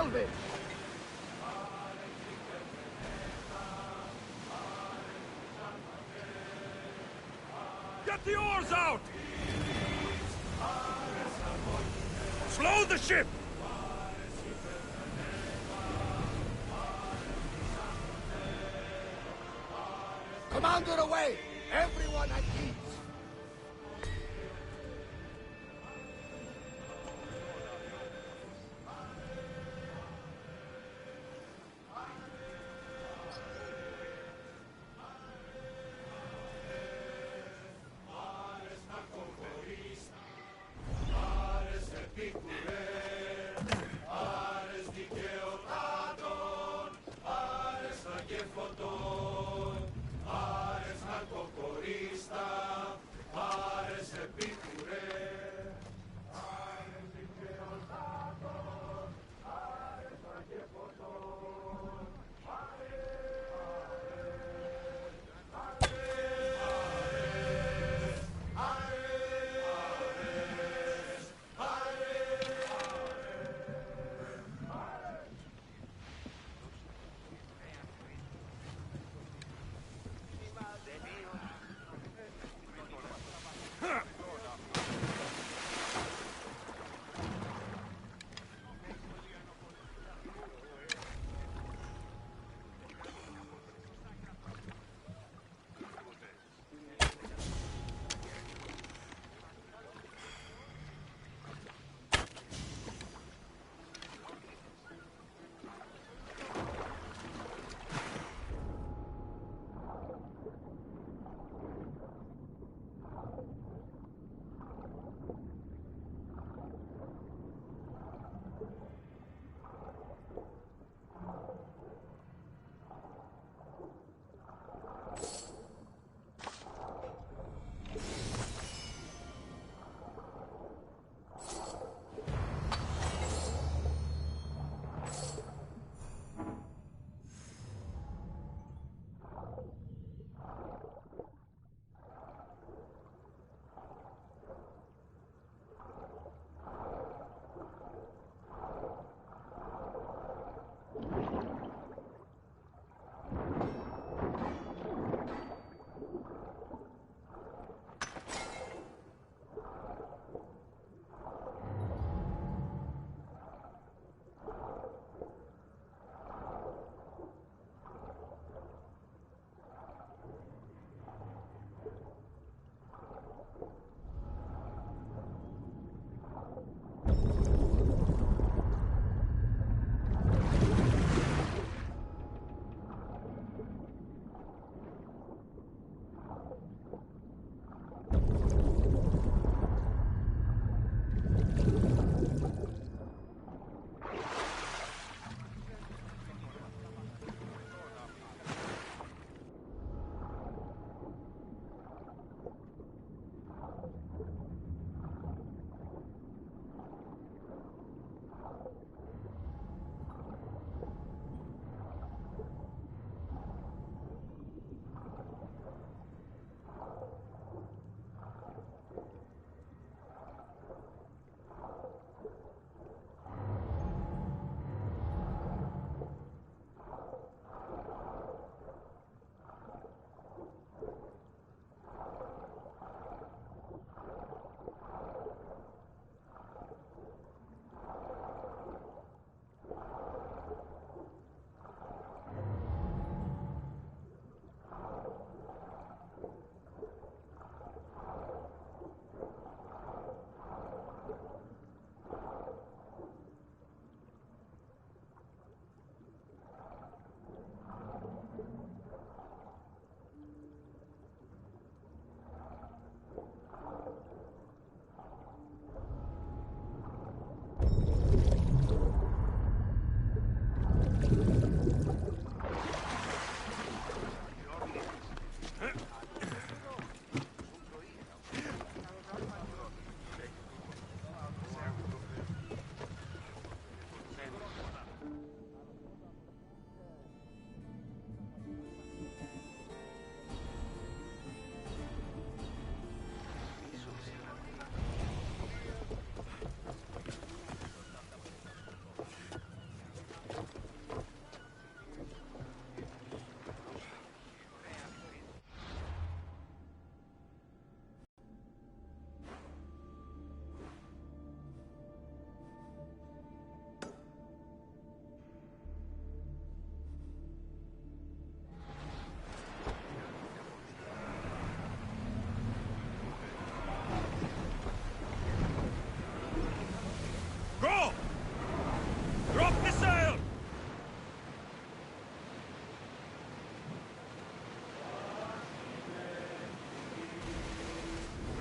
salve! Get the oars out! Slow the ship! Commander away! Everyone at ease! Άρες να κοκορίστα.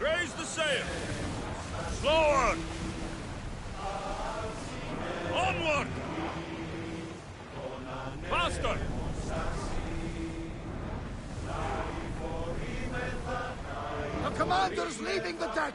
Raise the sail! Slower! Onward! Faster! The commander's leaving the deck!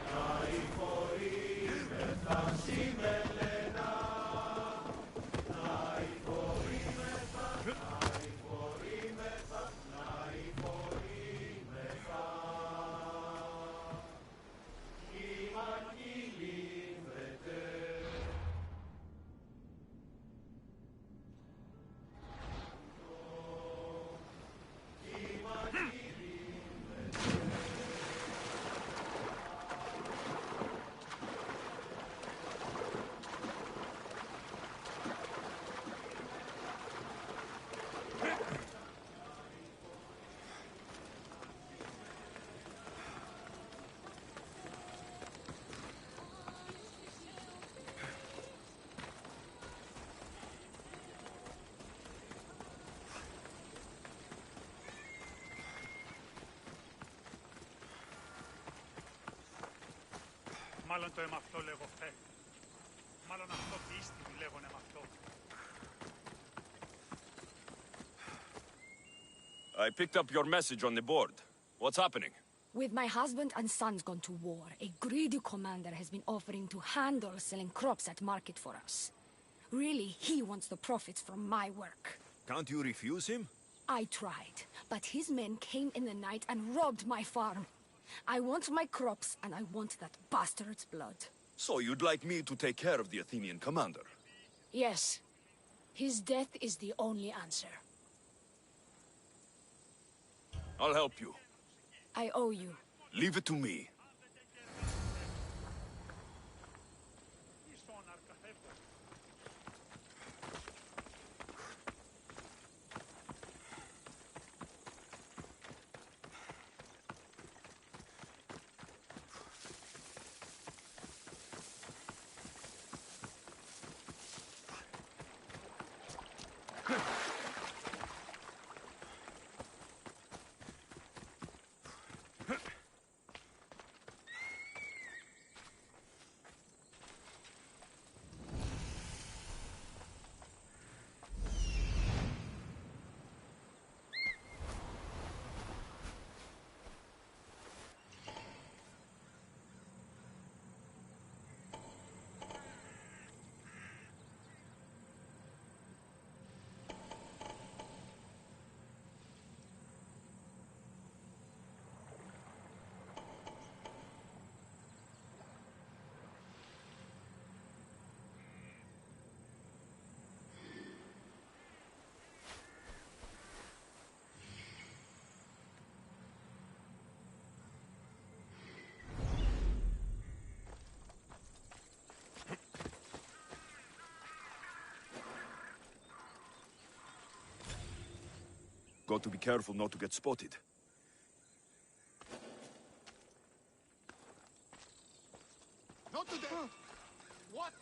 Μάλλον το αυτό λέγω φε. Μάλλον αυτό πίστη δουλεύουνε με αυτό. I picked up your message on the board. What's happening? With my husband and sons gone to war, a greedy commander has been offering to handle selling crops at market for us. Really, he wants the profits from my work. Can't you refuse him? I tried, but his men came in the night and robbed my farm. I want my crops, and I want that bastard's blood. So you'd like me to take care of the Athenian commander? Yes. His death is the only answer. I'll help you. I owe you. Leave it to me. Got to be careful not to get spotted. Not today! What?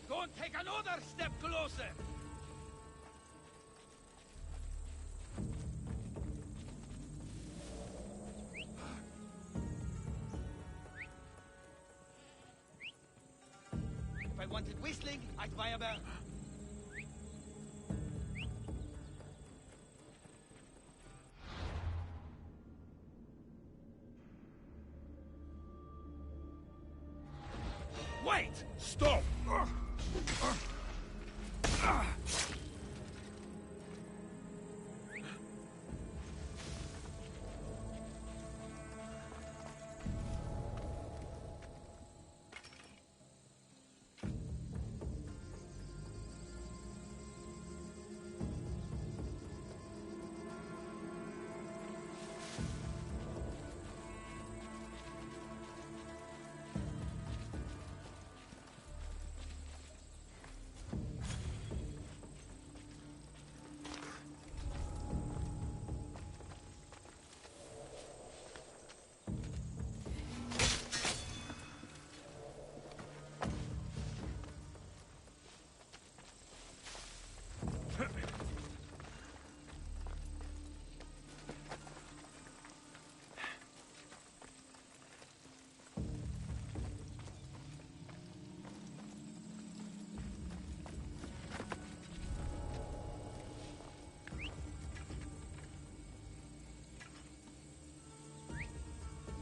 Don't take another step closer! If I wanted whistling, I'd buy a bell. Wait! Stop!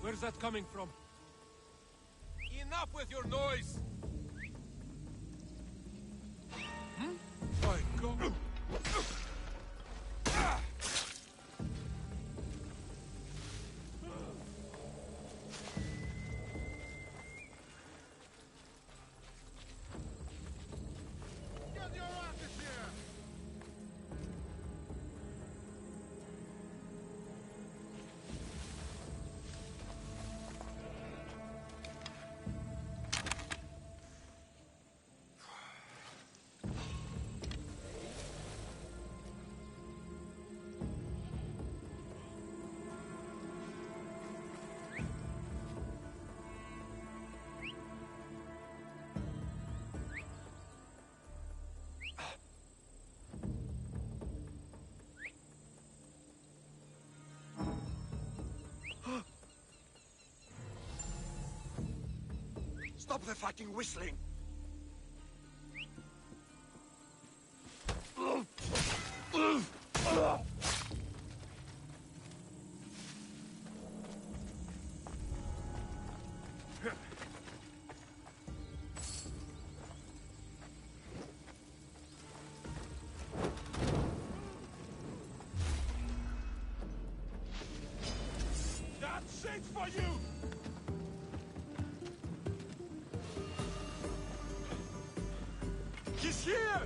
Where's that coming from? Enough with your noise! My God! Stop the fucking whistling! That's it for you! He's here!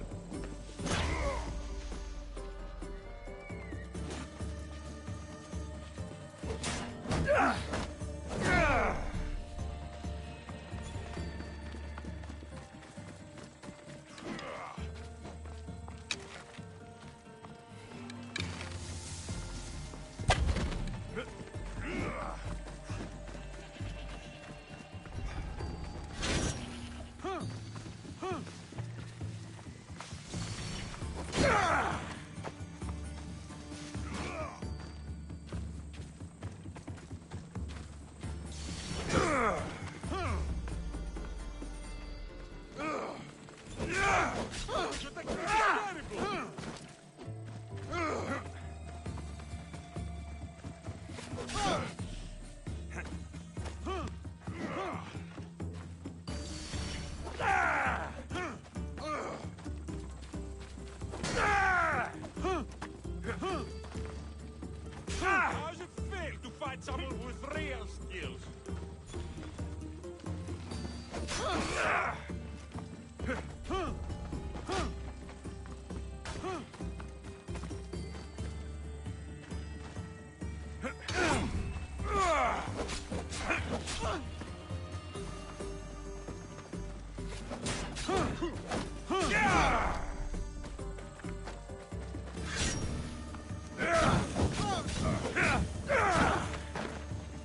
How's it feel to fight someone with real skills?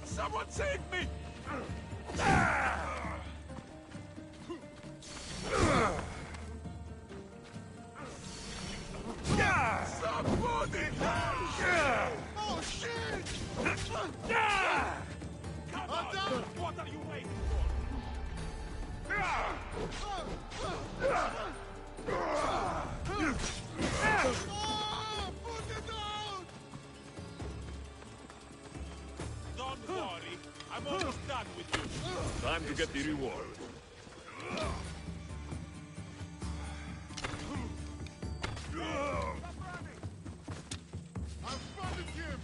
Someone save me! Somebody! Oh shit! Come on! What are you waiting put it down! Don't worry, I'm almost done with you. Time to get the reward. I've spotted him!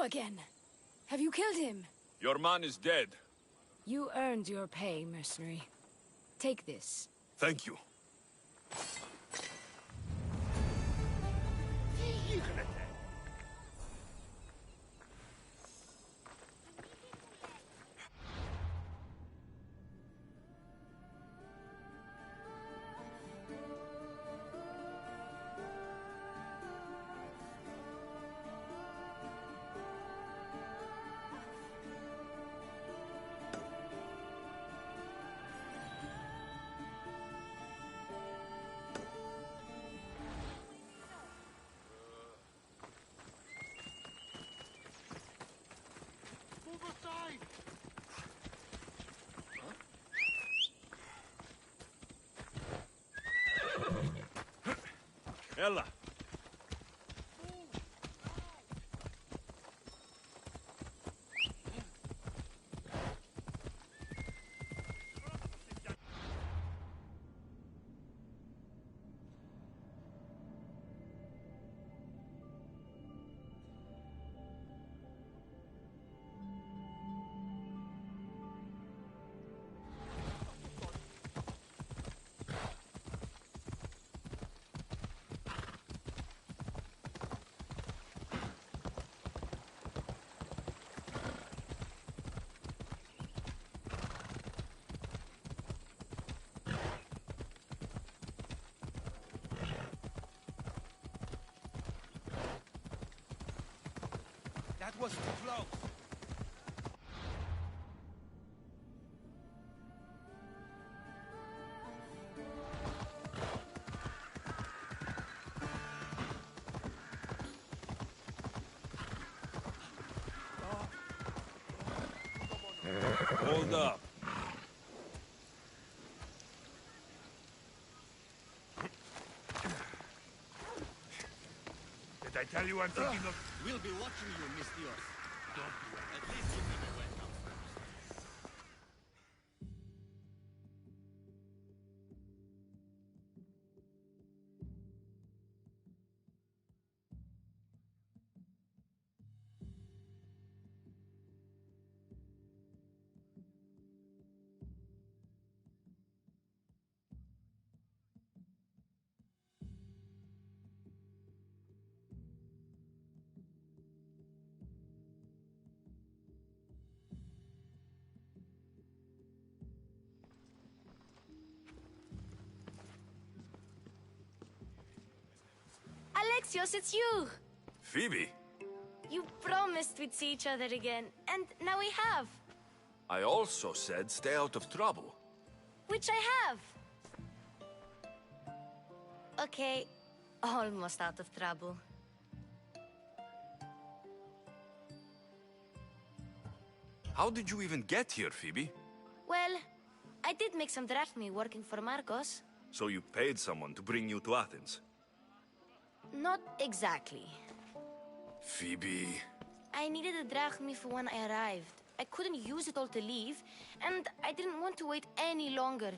you again. Have you killed him? Your man is dead. You earned your pay, mercenary. Take this. Thank you. Move aside! Ella. That was too close. Hold up. Did I tell you I'm thinking of... We'll be watching you, Miss Dios. Don't do it. At least give me the welcome first. Alexios, it's you! Phoebe, You promised we'd see each other again, and now we have. I also said stay out of trouble. Which I have. Okay, almost out of trouble. How did you even get here, Phoebe? Well, I did make some drachmi working for Marcos. So you paid someone to bring you to Athens? Not exactly. Phoebe... I needed a drachmi for when I arrived. I couldn't use it all to leave, and I didn't want to wait any longer.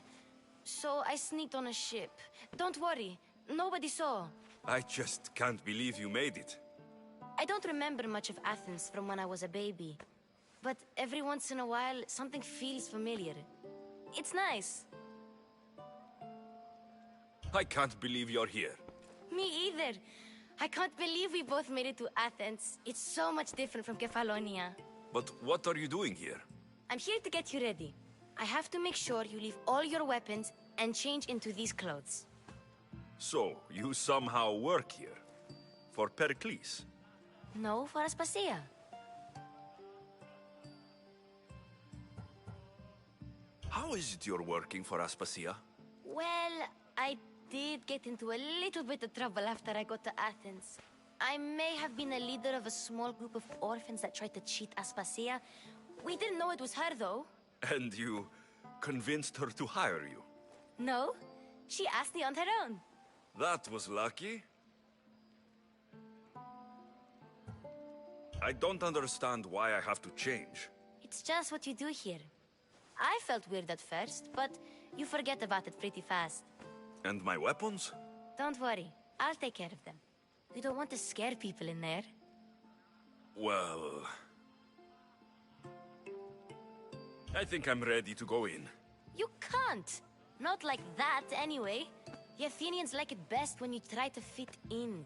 So I sneaked on a ship. Don't worry, nobody saw. I just can't believe you made it. I don't remember much of Athens from when I was a baby. But every once in a while, something feels familiar. It's nice. I can't believe you're here. Me either. I can't believe we both made it to Athens. It's so much different from Kefalonia. But what are you doing here? I'm here to get you ready. I have to make sure you leave all your weapons and change into these clothes. So, you somehow work here? For Pericles? No, for Aspasia. How is it you're working for Aspasia? Well, I did get into a little bit of trouble after I got to Athens. I may have been a leader of a small group of orphans that tried to cheat Aspasia. We didn't know it was her, though. And you convinced her to hire you? No, she asked me on her own. That was lucky. I don't understand why I have to change. It's just what you do here. I felt weird at first, but you forget about it pretty fast. And my weapons? Don't worry, I'll take care of them. We don't want to scare people in there. Well... I think I'm ready to go in. You can't. Not like that, anyway. The Athenians like it best when you try to fit in.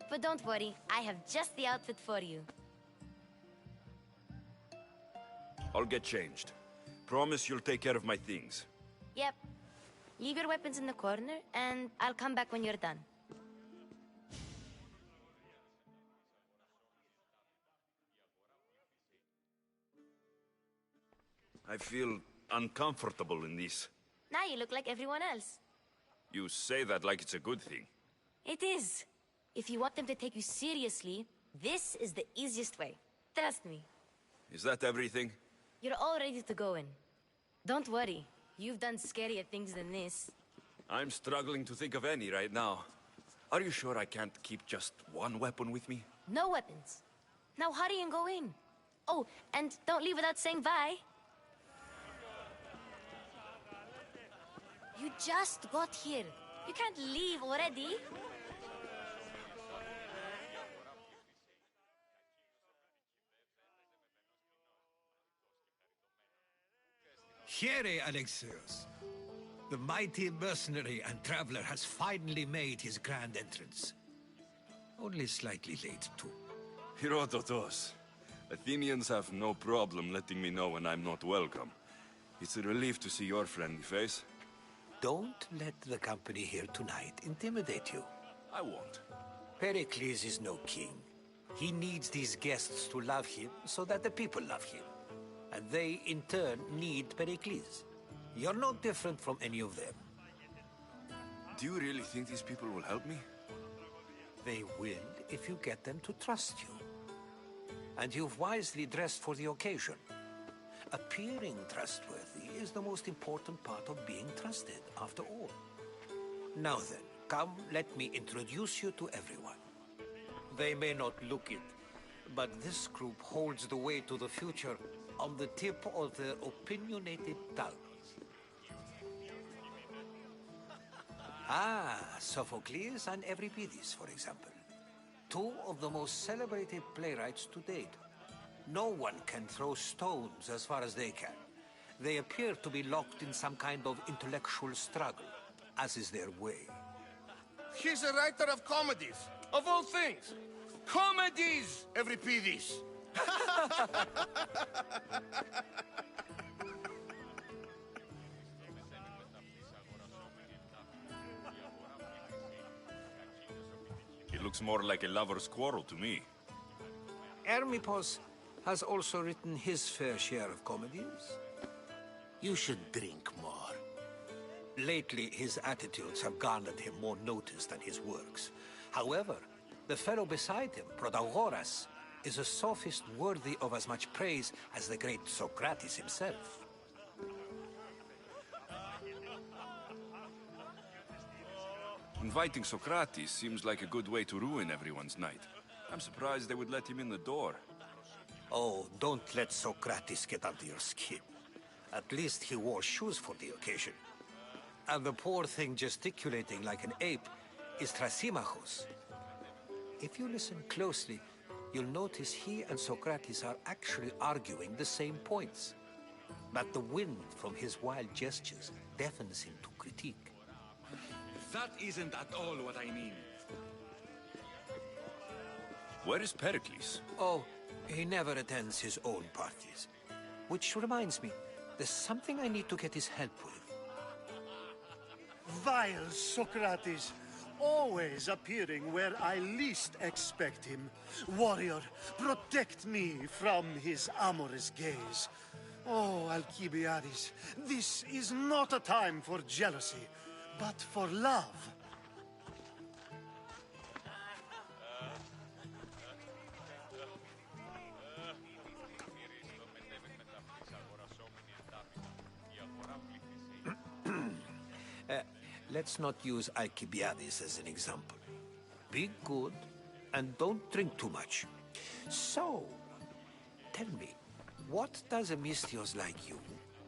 But don't worry, I have just the outfit for you. I'll get changed. Promise you'll take care of my things. Yep. Leave your weapons in the corner, and I'll come back when you're done. I feel uncomfortable in this. Now you look like everyone else. You say that like it's a good thing. It is. If you want them to take you seriously, this is the easiest way. Trust me. Is that everything? You're all ready to go in. Don't worry. You've done scarier things than this. I'm struggling to think of any right now. Are you sure I can't keep just one weapon with me? No weapons. Now hurry and go in. Oh, and don't leave without saying bye. You just got here. You can't leave already. Here, Alexios. The mighty mercenary and traveler has finally made his grand entrance. Only slightly late, too. Herodotos. Athenians have no problem letting me know when I'm not welcome. It's a relief to see your friendly face. Don't let the company here tonight intimidate you. I won't. Pericles is no king. He needs these guests to love him so that the people love him. And they, in turn, need Pericles. You're no different from any of them. Do you really think these people will help me? They will if you get them to trust you. And you've wisely dressed for the occasion. Appearing trustworthy is the most important part of being trusted, after all. Now then, come, let me introduce you to everyone. They may not look it, but this group holds the way to the future on the tip of their opinionated tongues. Sophocles and Euripides, for example. Two of the most celebrated playwrights to date. No one can throw stones as far as they can. They appear to be locked in some kind of intellectual struggle, as is their way. He's a writer of comedies, of all things. Comedies, Euripides. It looks more like a lover's quarrel to me. Hermippos has also written his fair share of comedies. You should drink more. Lately, his attitudes have garnered him more notice than his works. However, the fellow beside him, Protagoras, is a sophist worthy of as much praise as the great Socrates himself. Inviting Socrates seems like a good way to ruin everyone's night. I'm surprised they would let him in the door. Oh, don't let Socrates get under your skin. At least he wore shoes for the occasion. And the poor thing gesticulating like an ape is Thrasymachos. If you listen closely, you'll notice he and Socrates are actually arguing the same points. But the wind from his wild gestures deafens him to critique. That isn't at all what I mean. Where is Pericles? Oh, he never attends his own parties. Which reminds me, there's something I need to get his help with. Vile Socrates, always appearing where I least expect him. Warrior, protect me from his amorous gaze. Oh, Alcibiades, this is not a time for jealousy, but for love. Let's not use Alcibiades as an example. Be good, and don't drink too much. So, tell me, what does a Misthios like you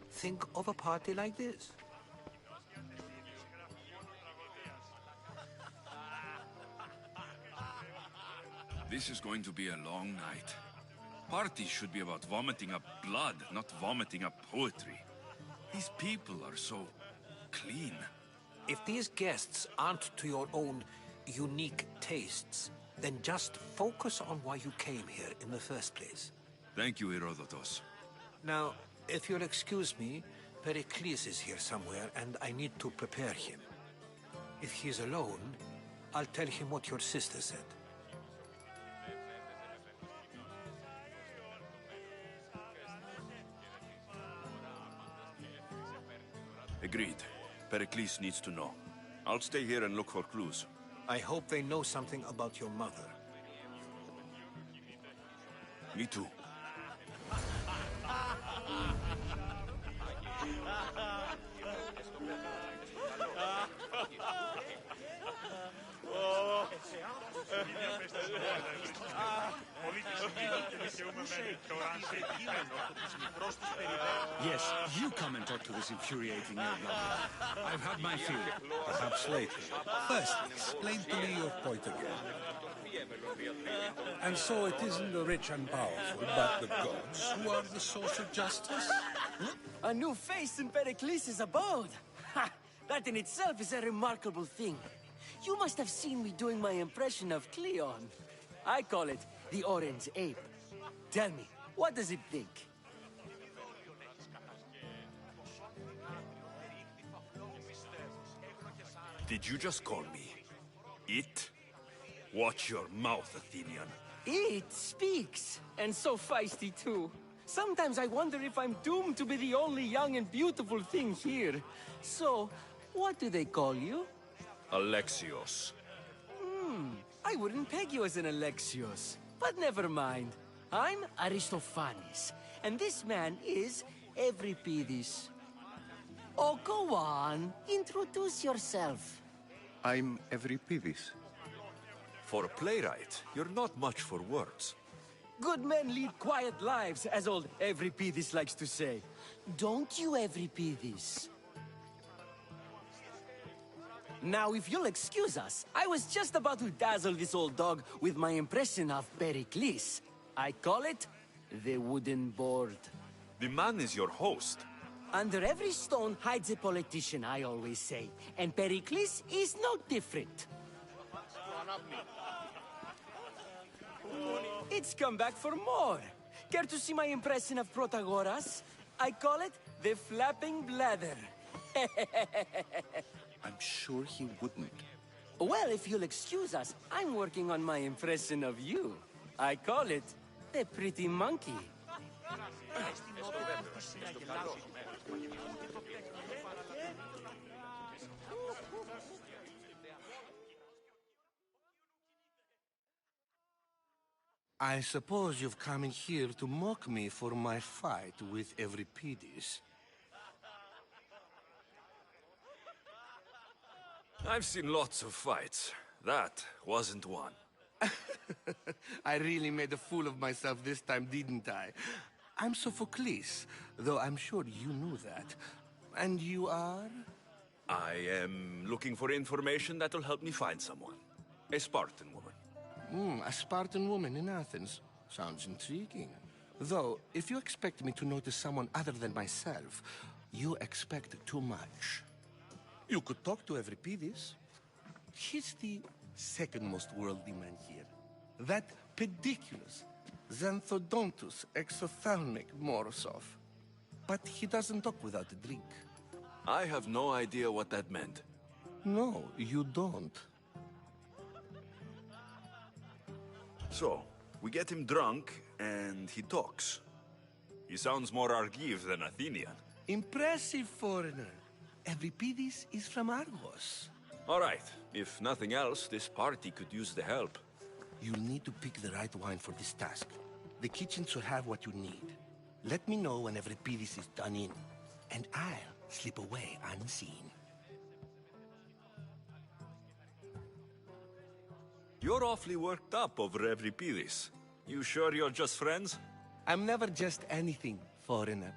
think of a party like this? This is going to be a long night. Parties should be about vomiting up blood, not vomiting up poetry. These people are so clean. If these guests aren't to your own unique tastes, then just focus on why you came here in the first place. Thank you, Herodotus. Now, if you'll excuse me, Pericles is here somewhere, and I need to prepare him. If he's alone, I'll tell him what your sister said. Agreed. Pericles needs to know. I'll stay here and look for clues. I hope they know something about your mother. Me too. Yes, you come and talk to this infuriating old lover. I've had my fill, perhaps later. First, explain to me your point again. And so it isn't the rich and powerful, but the gods who are the source of justice? A new face in Pericles' abode! Ha! That in itself is a remarkable thing. You must have seen me doing my impression of Cleon. I call it the Orange Ape. Tell me, what does it think? Did you just call me it? Watch your mouth, Athenian. It speaks, and so feisty too. Sometimes I wonder if I'm doomed to be the only young and beautiful thing here. So, what do they call you? Alexios. I wouldn't peg you as an Alexios. But never mind. I'm Aristophanes, and this man is Euripides. Oh, go on. Introduce yourself. I'm Euripides. For a playwright, you're not much for words. Good men lead quiet lives, as old Euripides likes to say. Don't you, Euripides? Now, if you'll excuse us, I was just about to dazzle this old dog with my impression of Pericles. I call it the wooden board. The man is your host. Under every stone hides a politician, I always say. And Pericles is no different. It's come back for more. Care to see my impression of Protagoras? I call it the flapping bladder. I'm sure he wouldn't. Well, if you'll excuse us, I'm working on my impression of you. I call it the pretty monkey. I suppose you've come in here to mock me for my fight with Euripides. I've seen lots of fights. That wasn't one. I really made a fool of myself this time, didn't I? I'm Sophocles, though I'm sure you knew that. And you are? I am looking for information that'll help me find someone. A Spartan woman. A Spartan woman in Athens. Sounds intriguing. Though, if you expect me to notice someone other than myself, you expect too much. You could talk to Euripides. He's the second most worldly man here. That pediculous, xanthodontus exophthalmic Morosov. But he doesn't talk without a drink. I have no idea what that meant. No, you don't. So, we get him drunk, and he talks. He sounds more Argive than Athenian. Impressive, foreigner. Euripides is from Argos. All right. If nothing else, this party could use the help. You'll need to pick the right wine for this task. The kitchen should have what you need. Let me know when Euripides is done in, and I'll slip away unseen. You're awfully worked up over Euripides. You sure you're just friends? I'm never just anything, foreigner.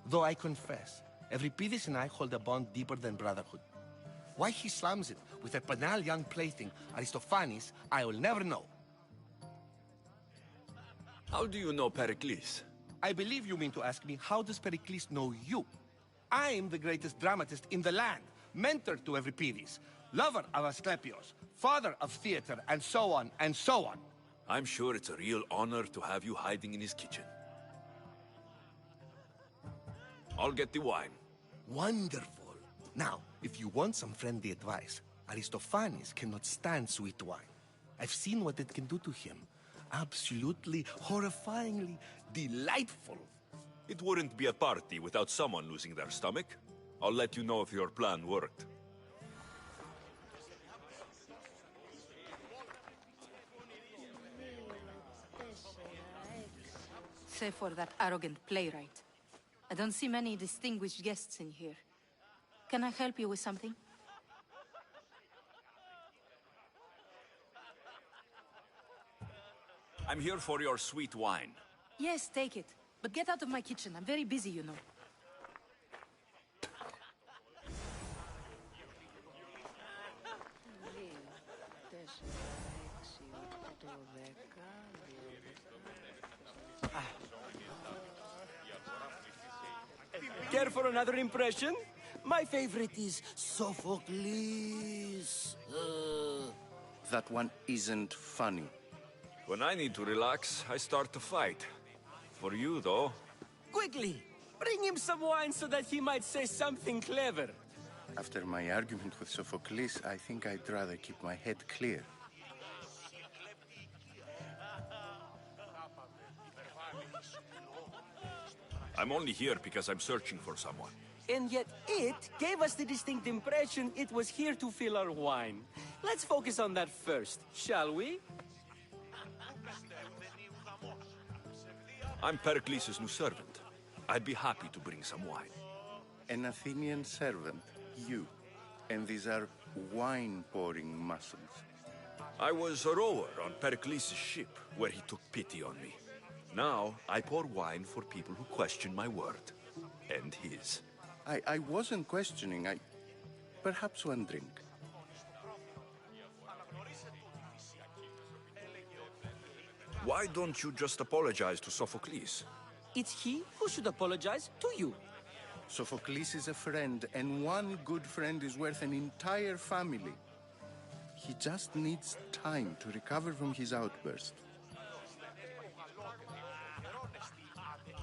Though I confess, Euripides and I hold a bond deeper than brotherhood. Why he slams it with a banal young plaything, Aristophanes, I will never know. How do you know Pericles? I believe you mean to ask me, how does Pericles know you? I am the greatest dramatist in the land, mentor to Euripides, lover of Asclepios, father of theater, and so on, and so on. I'm sure it's a real honor to have you hiding in his kitchen. I'll get the wine. Wonderful. Now, if you want some friendly advice, Aristophanes cannot stand sweet wine. I've seen what it can do to him. Absolutely, horrifyingly delightful. It wouldn't be a party without someone losing their stomach. I'll let you know if your plan worked. Save for that arrogant playwright. I don't see many distinguished guests in here. Can I help you with something? I'm here for your sweet wine. Yes, take it. But get out of my kitchen. I'm very busy, you know. Care for another impression? My favorite is Sophocles. That one isn't funny. When I need to relax, I start to fight. For you, though. Quickly, bring him some wine so that he might say something clever. After my argument with Sophocles, I think I'd rather keep my head clear. I'm only here because I'm searching for someone. And yet it gave us the distinct impression it was here to fill our wine. Let's focus on that first, shall we? I'm Pericles' new servant. I'd be happy to bring some wine. An Athenian servant, you. And these are wine-pouring muscles. I was a rower on Pericles' ship, where he took pity on me. Now, I pour wine for people who question my word. And his. I wasn't questioning, Perhaps one drink. Why don't you just apologize to Sophocles? It's he who should apologize to you. Sophocles is a friend, and one good friend is worth an entire family. He just needs time to recover from his outburst.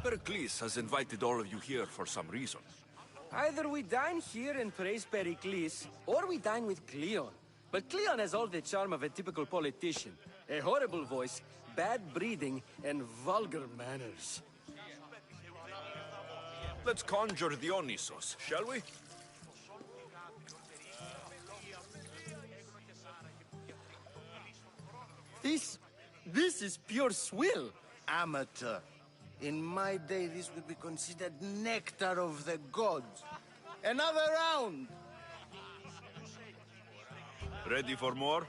Pericles has invited all of you here for some reason. Either we dine here and praise Pericles, or we dine with Cleon. But Cleon has all the charm of a typical politician. A horrible voice, bad breeding, and vulgar manners. Let's conjure Dionysos, shall we? This is pure swill. Amateur. In my day, this would be considered nectar of the gods. Another round! Ready for more?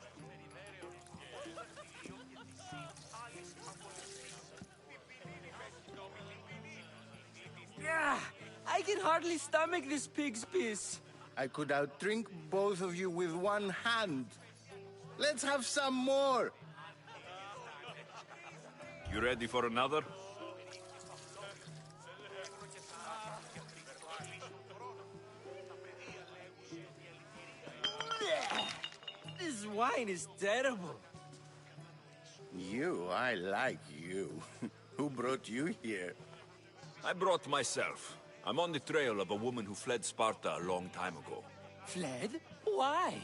Yeah, I can hardly stomach this pig's piss. I could outdrink both of you with one hand. Let's have some more! You ready for another? This wine is terrible. I like you. Who brought you here? I brought myself. I'm on the trail of a woman who fled Sparta a long time ago. Fled? Why?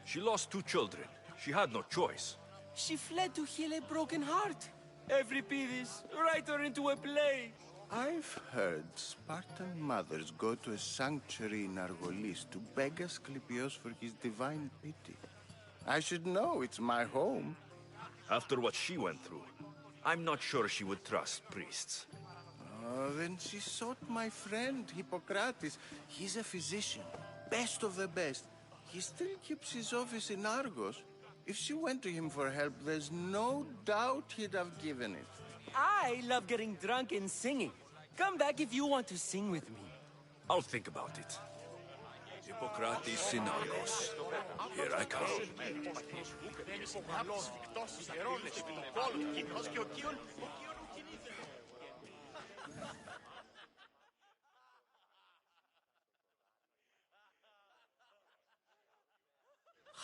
She lost 2 children. She had no choice. She fled to heal a broken heart. Euripides, write her into a play. I've heard Spartan mothers go to a sanctuary in Argolis to beg Asclepios for his divine pity. I should know, it's my home. After what she went through, I'm not sure she would trust priests. Then she sought my friend, Hippocrates. He's a physician, best of the best. He still keeps his office in Argos. If she went to him for help, there's no doubt he'd have given it. I love getting drunk and singing. Come back if you want to sing with me. I'll think about it. Hippocrates in Argos. Here I come.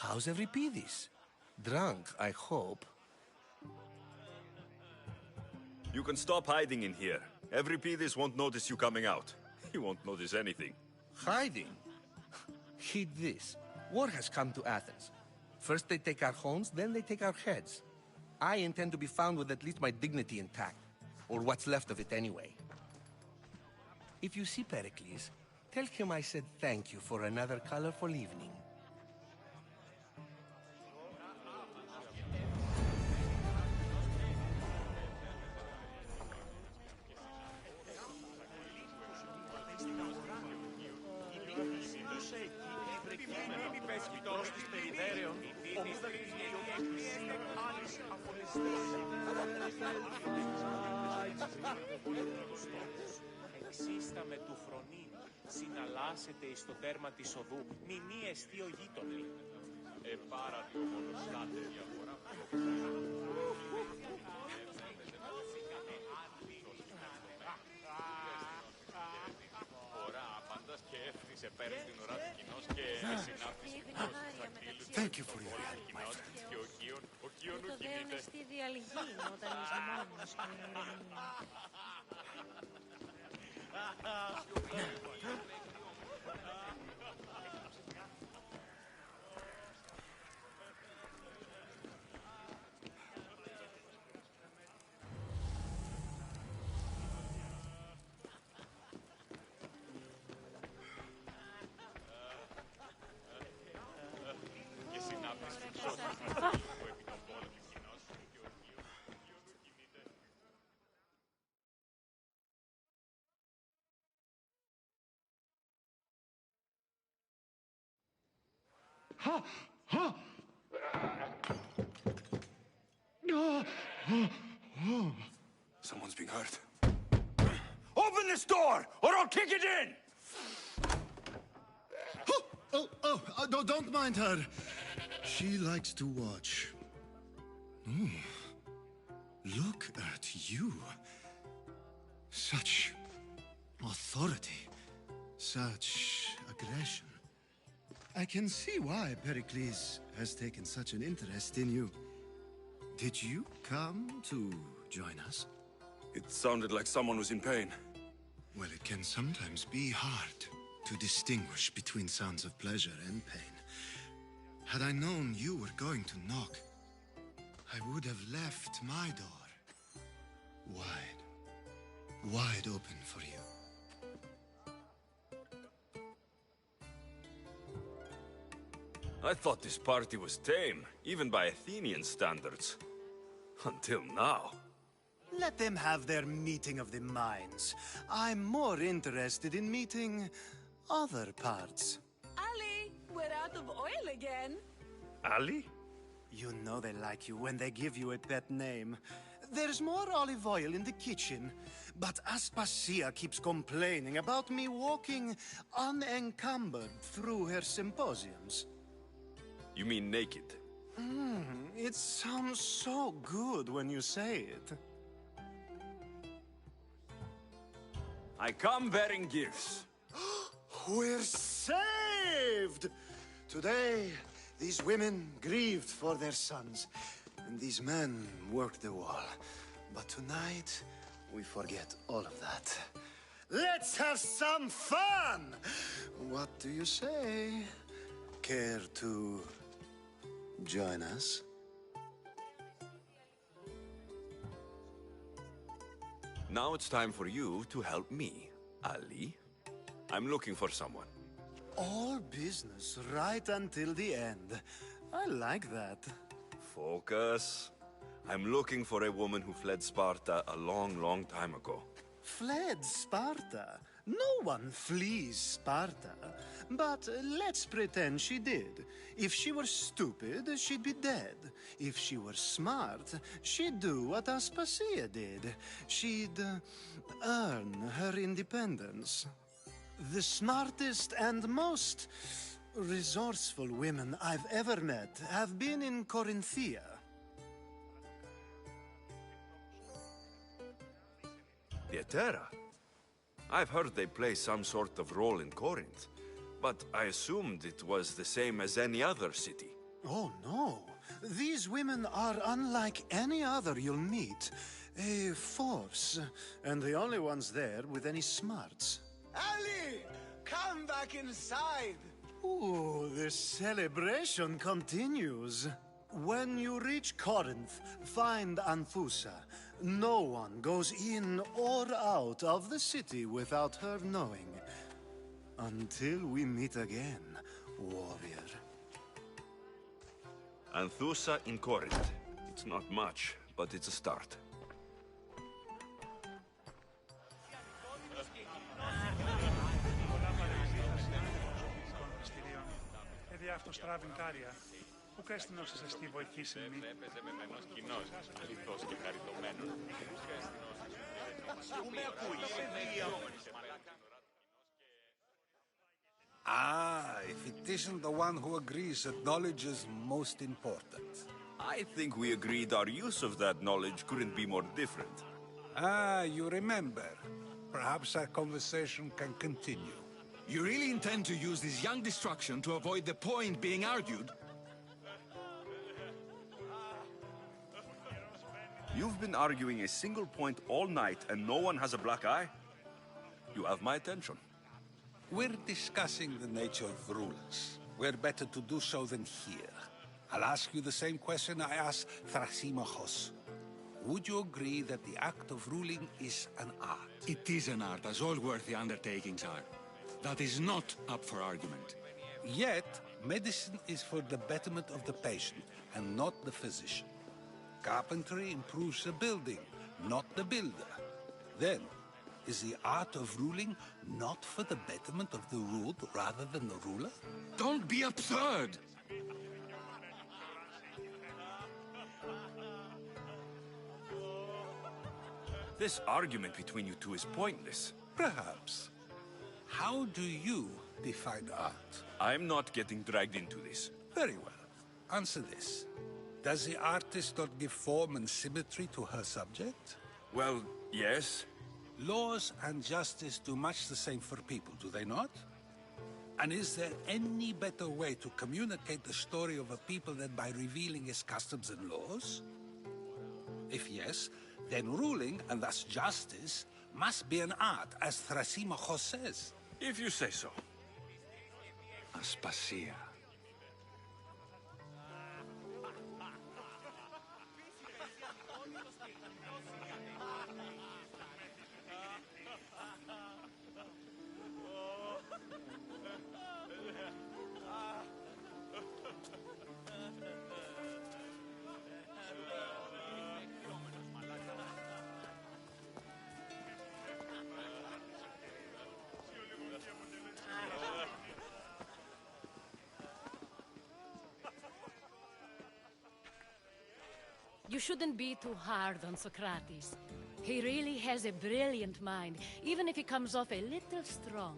How's Euripides? Drunk, I hope. You can stop hiding in here. Euripides won't notice you coming out. He won't notice anything. Hiding? Heed this. War has come to Athens. First they take our homes, then they take our heads. I intend to be found with at least my dignity intact. Or what's left of it anyway. If you see Pericles, tell him I said thank you for another colorful evening. Εξίσταμε του φρονήν, συναλλάσσεται εις το τέρμα της οδού, μηνύ εστί ο γείτονι. Πάρα δύο μονοστάτε διαφορά. Ωραία, απαντάς και έφτισε πέρα στην ουρά του κοινός και συνάπτυσε Thank you for your help, my friend. και ο Κίον Το δέον εστί διαλγήν όταν είσαι μόνος και ηρεμία. και συνάπτυσε του σώστας που επί τον πόλεμο κοινός και ο Κίον κινείται. Someone's being hurt. Open this door, or I'll kick it in! Don't mind her. She likes to watch. Look at you. Such authority. Such aggression. I can see why Pericles has taken such an interest in you. Did you come to join us? It sounded like someone was in pain. Well, it can sometimes be hard to distinguish between sounds of pleasure and pain. Had I known you were going to knock, I would have left my door wide open for you. I thought this party was tame, even by Athenian standards. Until now. Let them have their meeting of the minds. I'm more interested in meeting other parts. Ali, we're out of oil again. Ali? You know they like you when they give you a pet name. There's more olive oil in the kitchen, but Aspasia keeps complaining about me walking unencumbered through her symposiums. You mean naked? It sounds so good when you say it. I come bearing gifts. We're saved! Today, these women grieved for their sons, and these men worked the wall. But tonight, we forget all of that. Let's have some fun! What do you say? Care to join us? Now it's time for you to help me, Ali. I'm looking for someone. All business right until the end. I like that. Focus. I'm looking for a woman who fled Sparta a long, long time ago. Fled Sparta? No one flees Sparta. But let's pretend she did. If she were stupid, she'd be dead. If she were smart, she'd do what Aspasia did. She'd earn her independence. The smartest and most resourceful women I've ever met have been in Corinthia. Pietera? I've heard they play some sort of role in Corinth, but I assumed it was the same as any other city. Oh, no. These women are unlike any other you'll meet. A force, and the only ones there with any smarts. Ali! Come back inside! Ooh, the celebration continues. When you reach Corinth, find Anthusa. No one goes in or out of the city without her knowing. Until we meet again, warrior. Anthusa in Corinth. It's not much, but it's a start. Αυτοστραβινκάρια. Πού καίστηνος στη βοηθήσιμη. Έπαιζε με μενός κοινός, αληθώς και χαριτωμένος. Πού με ακούεις, if it isn't the one who agrees that knowledge is most important. I think we agreed our use of that knowledge couldn't be more different. You remember. Perhaps our conversation can continue. You really intend to use this young destruction to avoid the point being argued? You've been arguing a single point all night and no one has a black eye? You have my attention. We're discussing the nature of rulers. Where better to do so than here? I'll ask you the same question I asked Thrasymachos. Would you agree that the act of ruling is an art? It is an art, as all worthy undertakings are. That is not up for argument. Yet, medicine is for the betterment of the patient, and not the physician. Carpentry improves the building, not the builder. Then, is the art of ruling not for the betterment of the ruled rather than the ruler? Don't be absurd! This argument between you two is pointless. Perhaps. How do you define art? I'm not getting dragged into this. Very well. Answer this. Does the artist not give form and symmetry to her subject? Well, yes. Laws and justice do much the same for people, do they not? And is there any better way to communicate the story of a people than by revealing its customs and laws? If yes, then ruling, and thus justice, must be an art, as Thrasymachos says. If you say so. Aspasia. You shouldn't be too hard on Socrates. He really has a brilliant mind, even if he comes off a little strong.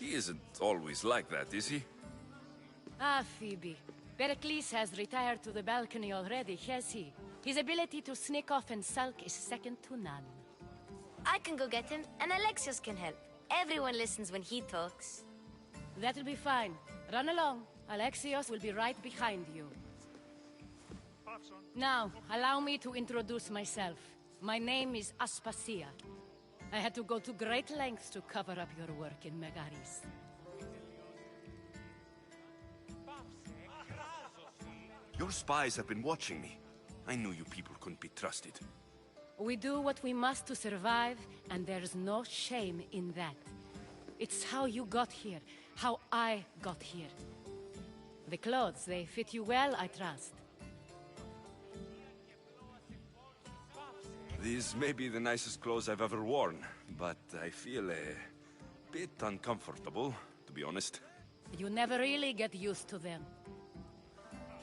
He isn't always like that, is he? Ah, Phoebe. Pericles has retired to the balcony already, has he? His ability to sneak off and sulk is second to none. I can go get him, and Alexios can help. Everyone listens when he talks. That'll be fine. Run along. Alexios will be right behind you. Now, allow me to introduce myself. My name is Aspasia. I had to go to great lengths to cover up your work in Megaris. Your spies have been watching me. I knew you people couldn't be trusted. We do what we must to survive, and there's no shame in that. It's how you got here, how I got here. The clothes, they fit you well, I trust. These may be the nicest clothes I've ever worn, but I feel a bit uncomfortable, to be honest. You never really get used to them.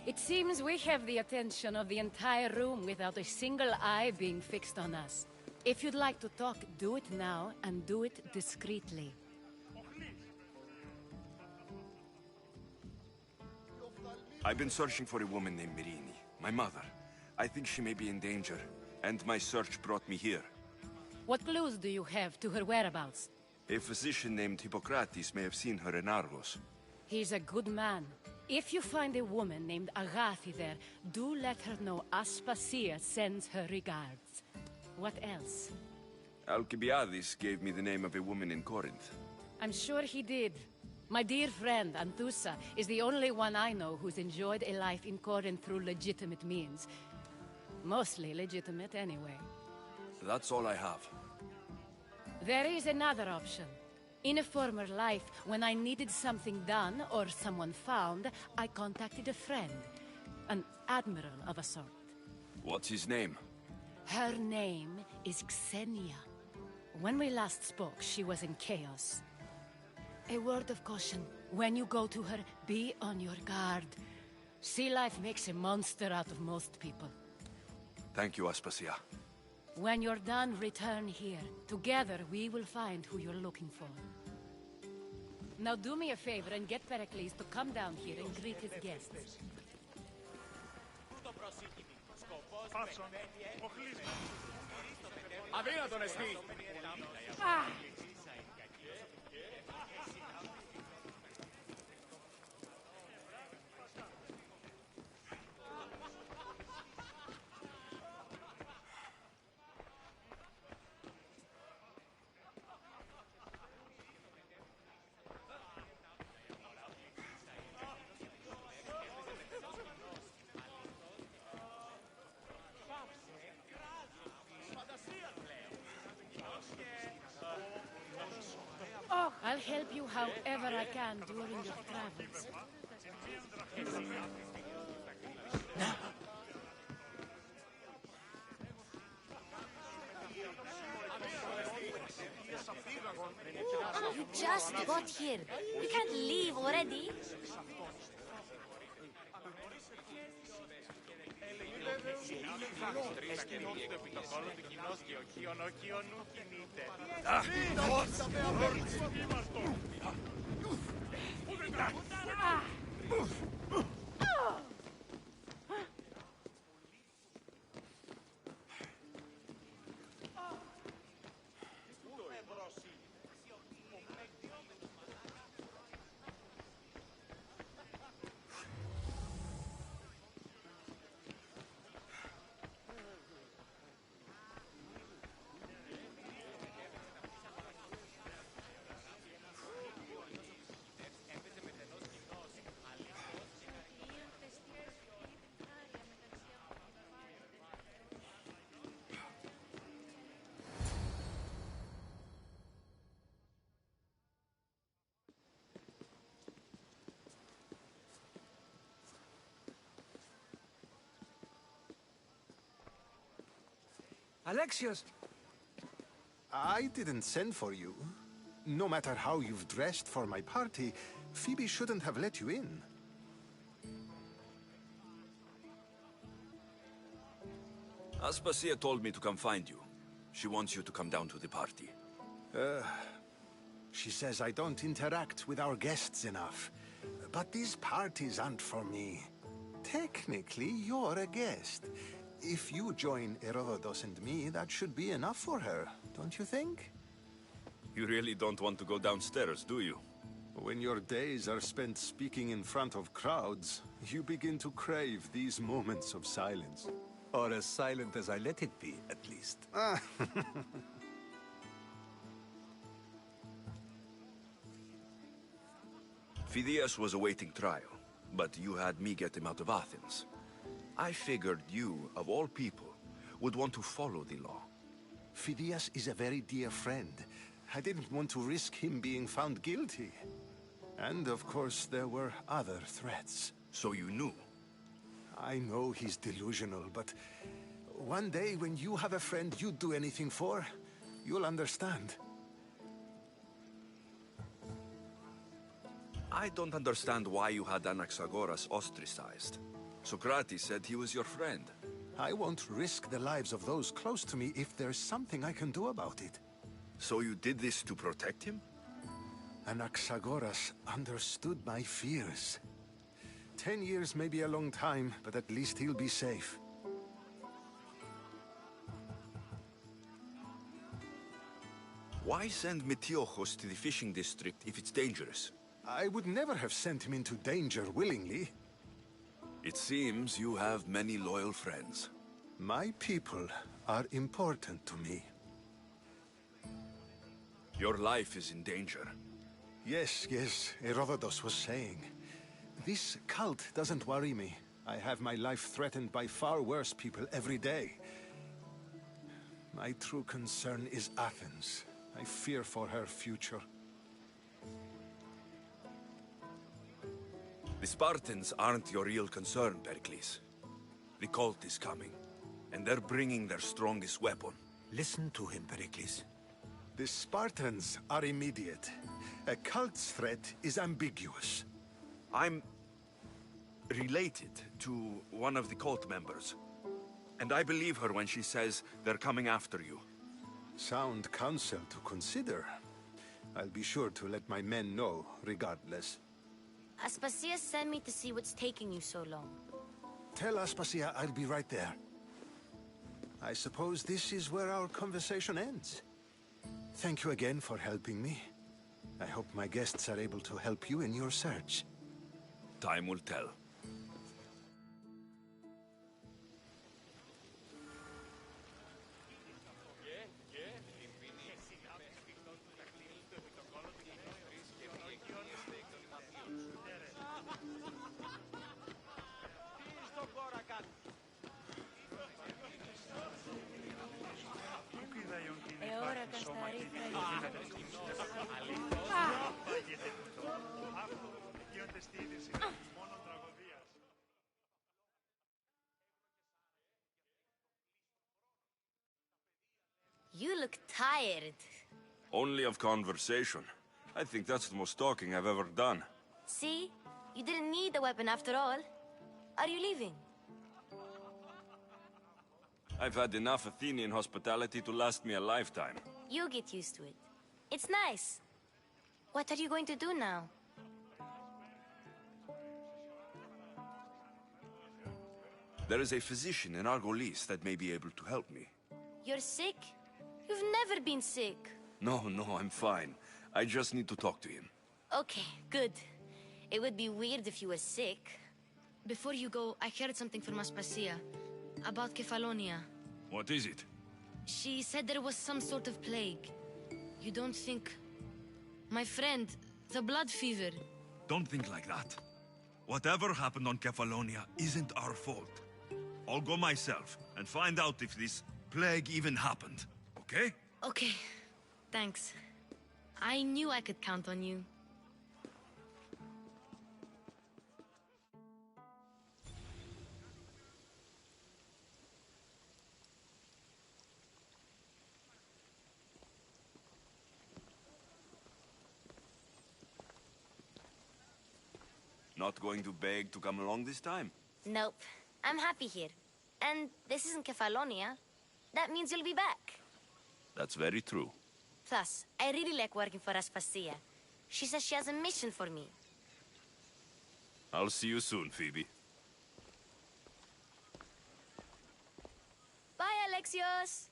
It seems we have the attention of the entire room without a single eye being fixed on us. If you'd like to talk, do it now, and do it discreetly. I've been searching for a woman named Mirini, my mother. I think she may be in danger, and my search brought me here. What clues do you have to her whereabouts? A physician named Hippocrates may have seen her in Argos. He's a good man. If you find a woman named Agathi there, do let her know Aspasia sends her regards. What else? Alcibiades gave me the name of a woman in Corinth. I'm sure he did. My dear friend, Anthusa, is the only one I know who's enjoyed a life in Corinth through legitimate means. Mostly legitimate, anyway. That's all I have. There is another option. In a former life, when I needed something done or someone found, I contacted a friend. An admiral of a sort. What's his name? Her name is Xenia. When we last spoke, she was in chaos. A word of caution. When you go to her, be on your guard. Sea life makes a monster out of most people. Thank you, Aspasia. When you're done, return here. Together, we will find who you're looking for. Now do me a favor and get Pericles to come down here and greet his guests. Αδύνατον εστί! I'll help you however I can during your travels. You just got here. You can't leave already. Alexios! I didn't send for you. No matter how you've dressed for my party, Phoebe shouldn't have let you in. Aspasia told me to come find you. She wants you to come down to the party. She says I don't interact with our guests enough. But these parties aren't for me. Technically, you're a guest. If you join Herodotus and me, that should be enough for her, don't you think? You really don't want to go downstairs, do you? When your days are spent speaking in front of crowds, you begin to crave these moments of silence. Or as silent as I let it be, at least. Phidias was awaiting trial, but you had me get him out of Athens. I figured you, of all people, would want to follow the law. Phidias is a very dear friend. I didn't want to risk him being found guilty. And of course, there were other threats. So you knew? I know he's delusional, but one day when you have a friend you'd do anything for, you'll understand. I don't understand why you had Anaxagoras ostracized. Socrates said he was your friend. I won't risk the lives of those close to me if there's something I can do about it. So you did this to protect him? Anaxagoras understood my fears. 10 years may be a long time, but at least he'll be safe. Why send Metiochos to the fishing district if it's dangerous? I would never have sent him into danger willingly. It seems you have many loyal friends. My people are important to me. Your life is in danger. Yes, Herodotus was saying. This cult doesn't worry me. I have my life threatened by far worse people every day. My true concern is Athens. I fear for her future. The Spartans aren't your real concern, Pericles. The cult is coming, and they're bringing their strongest weapon. Listen to him, Pericles. The Spartans are immediate. A cult's threat is ambiguous. I'm related to one of the cult members. And I believe her when she says they're coming after you. Sound counsel to consider. I'll be sure to let my men know, regardless. Aspasia sent me to see what's taking you so long. Tell Aspasia I'll be right there. I suppose this is where our conversation ends. Thank you again for helping me. I hope my guests are able to help you in your search. Time will tell. You look tired. Only of conversation. I think that's the most talking I've ever done. See? You didn't need the weapon after all. Are you leaving? I've had enough Athenian hospitality to last me a lifetime. You get used to it. It's nice. What are you going to do now? There is a physician in Argolis that may be able to help me. You're sick? You've never been sick. No, I'm fine. I just need to talk to him. Okay, good. It would be weird if you were sick. Before you go, I heard something from Aspasia. About Kefalonia. What is it? She said there was some sort of plague. You don't think... My friend, the blood fever. Don't think like that. Whatever happened on Kefalonia isn't our fault. I'll go myself and find out if this plague even happened. Okay? Okay. Thanks. I knew I could count on you. Not going to beg to come along this time? Nope. I'm happy here. And this isn't Kefalonia. That means you'll be back. That's very true. Plus, I really like working for Aspasia. She says she has a mission for me. I'll see you soon, Phoebe. Bye, Alexios!